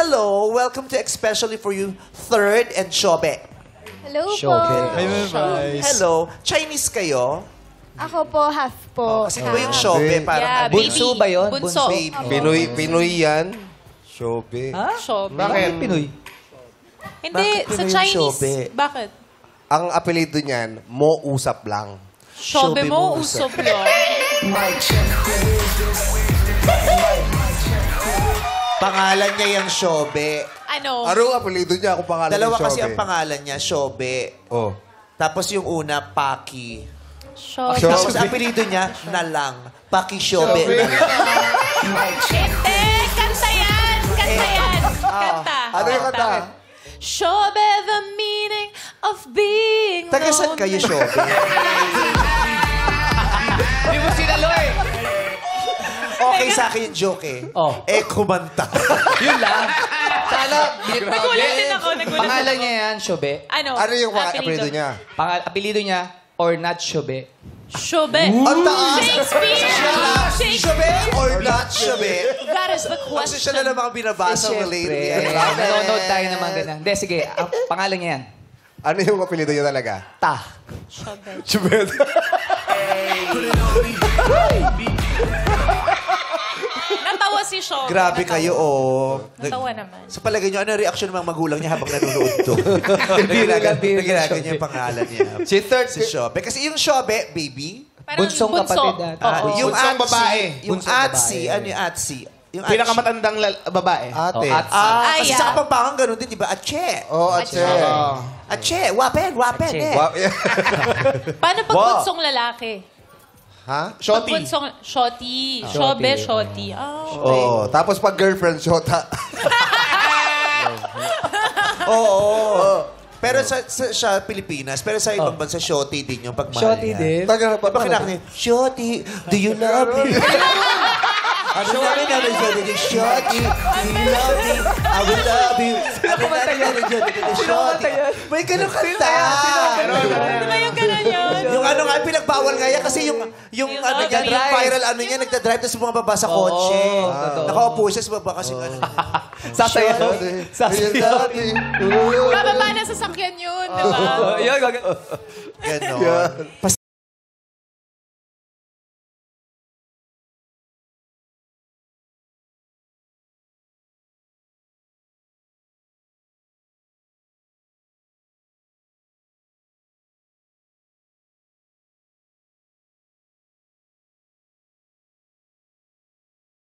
Hello, welcome to Especially For You, Third and Shobe. Hello po. Hi, Vice. Hello, Chinese kayo? Ako po, half po. Kasi ba yung Shobe, parang Yeah, ano? bunso ba yun? Bunso. Baby. Pinoy yan. Shobe. Ha? Shobe. Bakit? Pinoy. Hindi, Bakit sa Pinoy yung Chinese. Shobe? Bakit? Ang apelido niyan, Mo Usap lang. Shobe Shobe mo, mo, usop lang. Pangalan niya yung Shobe. Ano? Ano ang apelido niya kung pangalan Dalawa ni kasi Shobe? ang pangalan niya, Shobe. Oh. Tapos yung una, Paki. Shobe. Shobe. Tapos ang apelido niya, Nalang. Paki Shobe. Shobe. Nalang. Hindi! Kanta yan! Kanta yan! Kanta. Ano yung kanta? Shobe, the meaning of being Taga saan lonely. kayo, Shobe? Hindi mo sinalo eh. Okay sa akin yung joke eh. Oh. Kumanta. Yun lang. Sana, Nagulat din ako, nagulat Pangalan ako. niya yan, Shobe. Ano? Ano yung apelido niya? Apelido niya, or not Shobe. Shobe. Ang taas! Shakespeare! Shakespeare! Shobe or not Shobe? That is the Kasi siya question. na lang mga binabasa mo lately. Nanonood tayo ng mga ganyan. Hindi, sige. Ang pangalan niya yan. Ano yung apelido niya talaga? Ta. Shobe. Chubet. Natawa si Shobe. Grabe Natawa. kayo, oh. Natawa naman. Sa palagay niyo, ano ang reaksyon ng mga magulang niya habang nanonood to? Biro lang, Nagilagay Shobe. niya yung pangalan niya. Si third. Si Shobe. Kasi yung Shobe, baby, Parang Bunsong kapatid natin. Oo. yung Bunsong Atsi, babae. yung Bunsong Atsi, babae. ano yung Atsi? Yung Pinakamatandang babae. Ate. Oh, at- Kasi yeah. sa Kapampangan, ganun din, di ba? Atche. Oh, Atse. Atche. Wapen, wapen Atche. eh. Wow. Paano pag Wow. bunsong lalaki? Ha? Pag Shoti. bunsong... Shoti. Shobe, shoti. Oh. Oo. Tapos pag girlfriend, shota. Oo. Pero sa Pilipinas, pero sa ibang bansa, shoti din yung pagmahal Shoti niya. din. Taga Diba kinakanya, Shoti, do you love me? Ano namin namin sabi, Shoti, do you love me? I will love you. Ano namin namin sabi, Shoti. May ganun kanta. Di ba yung gano'n yun? Yung ano nga, pinagbawal nga yan kasi yung Yung ano niya, yung nagdadrive. viral ano niya, nagdadrive tapos bumababa sa kotse. totoo. Nakaupo siya sa baba kasi ano. Sasayaw. Sasayaw. Bababa na sa sakyan yun, di ba? Yun, Ganon.